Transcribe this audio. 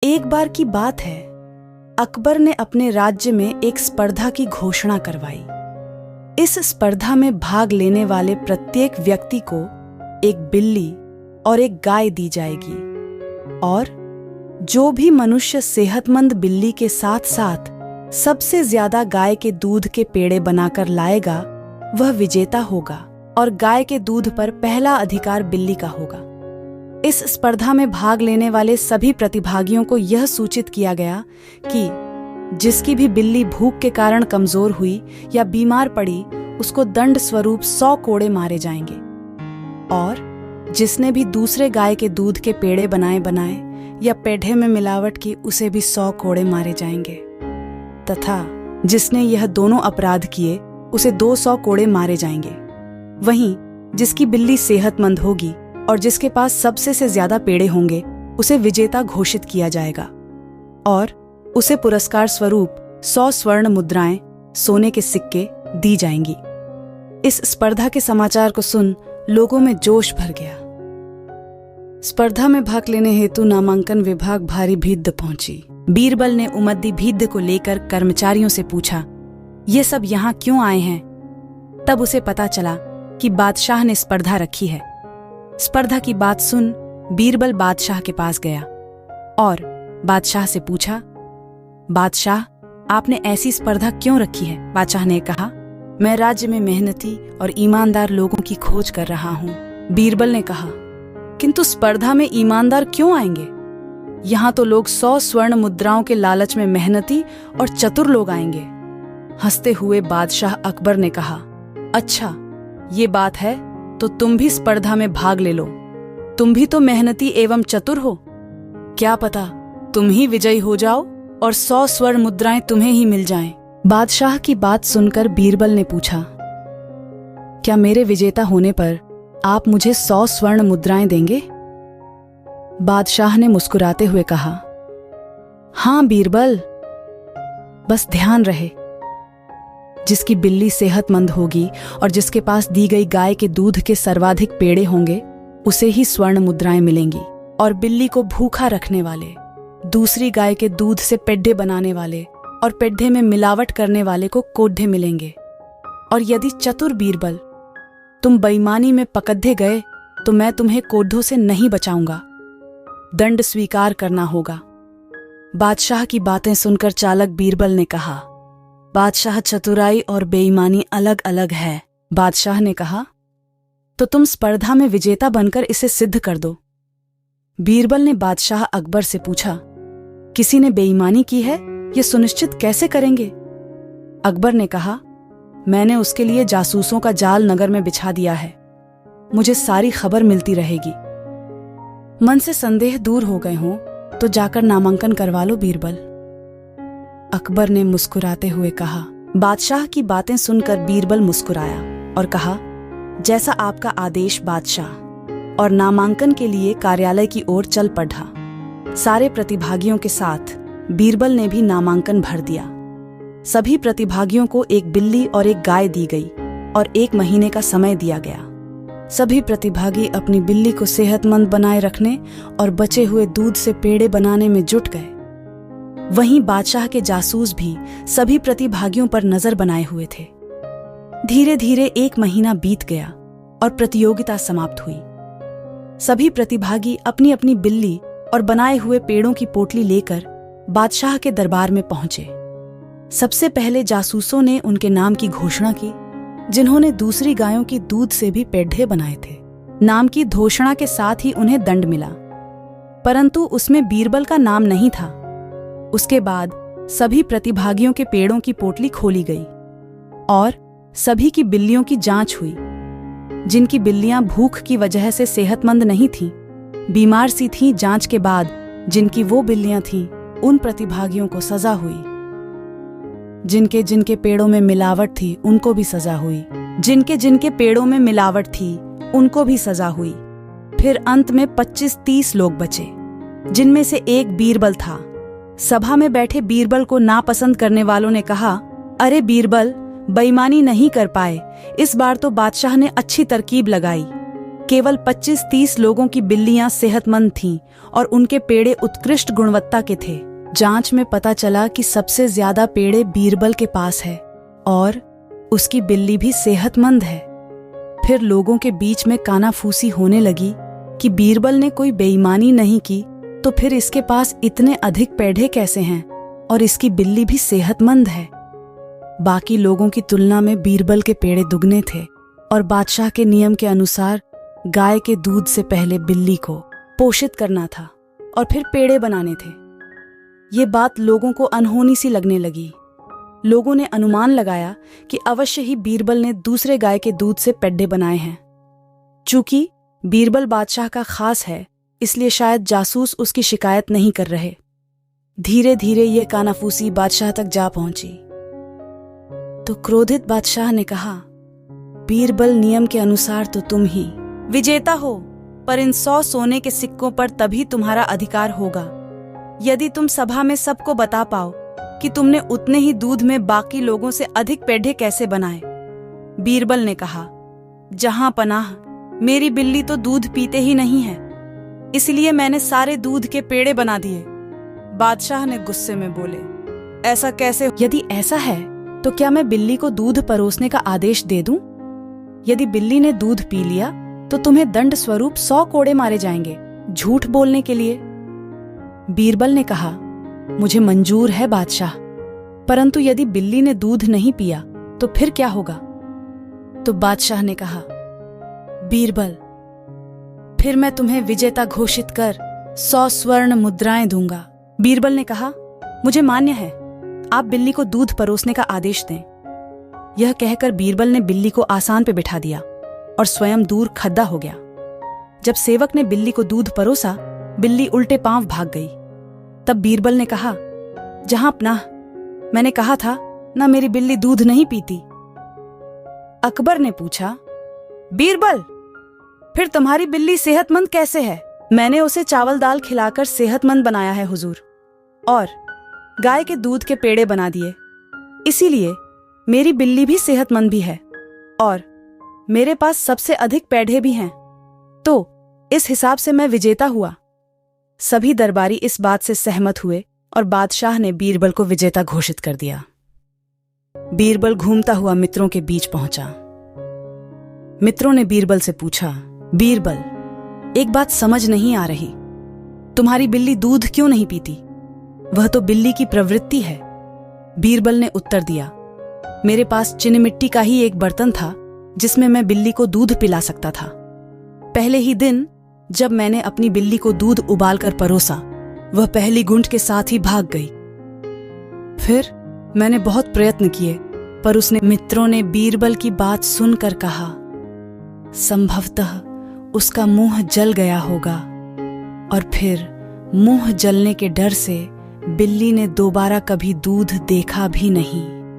एक बार की बात है, अकबर ने अपने राज्य में एक स्पर्धा की घोषणा करवाई। इस स्पर्धा में भाग लेने वाले प्रत्येक व्यक्ति को एक बिल्ली और एक गाय दी जाएगी, और जो भी मनुष्य सेहतमंद बिल्ली के साथ साथ सबसे ज्यादा गाय के दूध के पेड़े बनाकर लाएगा वह विजेता होगा, और गाय के दूध पर पहला अधिकार बिल्ली का होगा। इस स्पर्धा में भाग लेने वाले सभी प्रतिभागियों को यह सूचित किया गया कि जिसकी भी बिल्ली भूख के कारण कमजोर हुई या बीमार पड़ी, उसको दंड स्वरूप 100 कोड़े मारे जाएंगे, और जिसने भी दूसरे गाय के दूध के पेड़े बनाए या पेढ़े में मिलावट की, उसे भी 100 कोड़े मारे जाएंगे, तथा जिसने यह दोनों अपराध किए उसे 200 कोड़े मारे जाएंगे। वहीं जिसकी बिल्ली सेहतमंद होगी और जिसके पास सबसे से ज्यादा पेड़े होंगे, उसे विजेता घोषित किया जाएगा, और उसे पुरस्कार स्वरूप 100 स्वर्ण मुद्राएं, सोने के सिक्के दी जाएंगी। इस स्पर्धा के समाचार को सुन लोगों में जोश भर गया। स्पर्धा में भाग लेने हेतु नामांकन विभाग भारी भीड़ पहुंची। बीरबल ने उमद्दी भीड़ को लेकर कर्मचारियों से पूछा, ये सब यहाँ क्यों आए हैं? तब उसे पता चला कि बादशाह ने स्पर्धा रखी है। स्पर्धा की बात सुन बीरबल बादशाह के पास गया और बादशाह से पूछा, बादशाह, आपने ऐसी स्पर्धा क्यों रखी है? बादशाह ने कहा, मैं राज्य में मेहनती और ईमानदार लोगों की खोज कर रहा हूं। बीरबल ने कहा, किंतु स्पर्धा में ईमानदार क्यों आएंगे? यहां तो लोग 100 स्वर्ण मुद्राओं के लालच में मेहनती और चतुर लोग आएंगे। हंसते हुए बादशाह अकबर ने कहा, अच्छा ये बात है तो तुम भी स्पर्धा में भाग ले लो। तुम भी तो मेहनती एवं चतुर हो, क्या पता तुम ही विजयी हो जाओ और 100 स्वर्ण मुद्राएं तुम्हें ही मिल जाएं। बादशाह की बात सुनकर बीरबल ने पूछा, क्या मेरे विजेता होने पर आप मुझे 100 स्वर्ण मुद्राएं देंगे? बादशाह ने मुस्कुराते हुए कहा, हां बीरबल, बस ध्यान रहे, जिसकी बिल्ली सेहतमंद होगी और जिसके पास दी गई गाय के दूध के सर्वाधिक पेड़े होंगे, उसे ही स्वर्ण मुद्राएं मिलेंगी, और बिल्ली को भूखा रखने वाले, दूसरी गाय के दूध से पेड्ढे बनाने वाले और पेड्ढे में मिलावट करने वाले को कोड्ढे मिलेंगे। और यदि चतुर बीरबल तुम बेईमानी में पकड़े गए तो मैं तुम्हें कोड्ढों से नहीं बचाऊंगा, दंड स्वीकार करना होगा। बादशाह की बातें सुनकर चालक बीरबल ने कहा, बादशाह, चतुराई और बेईमानी अलग अलग है। बादशाह ने कहा, तो तुम स्पर्धा में विजेता बनकर इसे सिद्ध कर दो। बीरबल ने बादशाह अकबर से पूछा, किसी ने बेईमानी की है, ये सुनिश्चित कैसे करेंगे? अकबर ने कहा, मैंने उसके लिए जासूसों का जाल नगर में बिछा दिया है, मुझे सारी खबर मिलती रहेगी। मन से संदेह दूर हो गए हों तो जाकर नामांकन करवा लो बीरबल। अकबर ने मुस्कुराते हुए कहा। बादशाह की बातें सुनकर बीरबल मुस्कुराया और कहा, जैसा आपका आदेश बादशाह, और नामांकन के लिए कार्यालय की ओर चल पड़ा। सारे प्रतिभागियों के साथ बीरबल ने भी नामांकन भर दिया। सभी प्रतिभागियों को एक बिल्ली और एक गाय दी गई और 1 महीने का समय दिया गया। सभी प्रतिभागी अपनी बिल्ली को सेहतमंद बनाए रखने और बचे हुए दूध से पेड़े बनाने में जुट गए। वहीं बादशाह के जासूस भी सभी प्रतिभागियों पर नजर बनाए हुए थे। धीरे धीरे 1 महीना बीत गया और प्रतियोगिता समाप्त हुई। सभी प्रतिभागी अपनी अपनी बिल्ली और बनाए हुए पेड़ों की पोटली लेकर बादशाह के दरबार में पहुंचे। सबसे पहले जासूसों ने उनके नाम की घोषणा की, जिन्होंने दूसरी गायों की दूध से भी पेढ़े बनाए थे। नाम की घोषणा के साथ ही उन्हें दंड मिला, परंतु उसमें बीरबल का नाम नहीं था। उसके बाद सभी प्रतिभागियों के पेड़ों की पोटली खोली गई और सभी की बिल्लियों की जांच हुई। जिनकी बिल्लियां भूख की वजह से सेहतमंद नहीं थीं, बीमार सी थीं, जांच के बाद जिनकी वो बिल्लियां थीं, उन प्रतिभागियों को सजा हुई। जिनके जिनके पेड़ों में मिलावट थी, उनको भी सजा हुई। जिनके जिनके पेड़ों में मिलावट थी, उनको भी सजा हुई। फिर अंत में 25-30 लोग बचे, जिनमें से एक बीरबल था। सभा में बैठे बीरबल को नापसंद करने वालों ने कहा, अरे बीरबल, बेईमानी नहीं कर पाए, इस बार तो बादशाह ने अच्छी तरकीब लगाई। केवल 25-30 लोगों की बिल्लियां सेहतमंद थीं और उनके पेड़े उत्कृष्ट गुणवत्ता के थे। जांच में पता चला कि सबसे ज्यादा पेड़े बीरबल के पास है और उसकी बिल्ली भी सेहतमंद है। फिर लोगों के बीच में कानाफूसी होने लगी कि बीरबल ने कोई बेईमानी नहीं की तो फिर इसके पास इतने अधिक पेड़े कैसे हैं और इसकी बिल्ली भी सेहतमंद है। बाकी लोगों की तुलना में बीरबल के पेड़े दुगने थे और बादशाह के नियम के अनुसार गाय के दूध से पहले बिल्ली को पोषित करना था और फिर पेड़े बनाने थे। ये बात लोगों को अनहोनी सी लगने लगी। लोगों ने अनुमान लगाया कि अवश्य ही बीरबल ने दूसरे गाय के दूध से पेड्डे बनाए हैं। चूंकि बीरबल बादशाह का खास है, इसलिए शायद जासूस उसकी शिकायत नहीं कर रहे। धीरे धीरे ये कानाफूसी बादशाह तक जा पहुंची। तो क्रोधित बादशाह ने कहा, बीरबल, नियम के अनुसार तो तुम ही विजेता हो, पर इन 100 सोने के सिक्कों पर तभी तुम्हारा अधिकार होगा यदि तुम सभा में सबको बता पाओ कि तुमने उतने ही दूध में बाकी लोगों से अधिक पेड़े कैसे बनाए। बीरबल ने कहा, जहां पनाह, मेरी बिल्ली तो दूध पीते ही नहीं है, इसलिए मैंने सारे दूध के पेड़े बना दिए। बादशाह ने गुस्से में बोले, ऐसा कैसे? यदि ऐसा है तो क्या मैं बिल्ली को दूध परोसने का आदेश दे दूं? यदि बिल्ली ने दूध पी लिया तो तुम्हें दंड स्वरूप 100 कोड़े मारे जाएंगे, झूठ बोलने के लिए। बीरबल ने कहा, मुझे मंजूर है बादशाह, परंतु यदि बिल्ली ने दूध नहीं पिया तो फिर क्या होगा? तो बादशाह ने कहा, बीरबल, फिर मैं तुम्हें विजेता घोषित कर 100 स्वर्ण मुद्राएं दूंगा। बीरबल ने कहा, मुझे मान्य है, आप बिल्ली को दूध परोसने का आदेश दें। यह कहकर बीरबल ने बिल्ली को आसान पे बिठा दिया और स्वयं दूर खद्दा हो गया। जब सेवक ने बिल्ली को दूध परोसा, बिल्ली उल्टे पांव भाग गई। तब बीरबल ने कहा, जहां पनाह, मैंने कहा था ना मेरी बिल्ली दूध नहीं पीती। अकबर ने पूछा, बीरबल, फिर तुम्हारी बिल्ली सेहतमंद कैसे है? मैंने उसे चावल दाल खिलाकर सेहतमंद बनाया है हुजूर, और गाय के दूध के पेड़े बना दिए, इसीलिए मेरी बिल्ली भी सेहतमंद भी है और मेरे पास सबसे अधिक पेड़े भी हैं, तो इस हिसाब से मैं विजेता हुआ। सभी दरबारी इस बात से सहमत हुए और बादशाह ने बीरबल को विजेता घोषित कर दिया। बीरबल घूमता हुआ मित्रों के बीच पहुंचा। मित्रों ने बीरबल से पूछा, बीरबल, एक बात समझ नहीं आ रही, तुम्हारी बिल्ली दूध क्यों नहीं पीती? वह तो बिल्ली की प्रवृत्ति है। बीरबल ने उत्तर दिया, मेरे पास चीनी मिट्टी का ही एक बर्तन था जिसमें मैं बिल्ली को दूध पिला सकता था। पहले ही दिन जब मैंने अपनी बिल्ली को दूध उबालकर परोसा, वह पहली घूंट के साथ ही भाग गई। फिर मैंने बहुत प्रयत्न किए, पर उसने। मित्रों ने बीरबल की बात सुनकर कहा, संभवतः उसका मुंह जल गया होगा, और फिर मुंह जलने के डर से बिल्ली ने दोबारा कभी दूध देखा भी नहीं।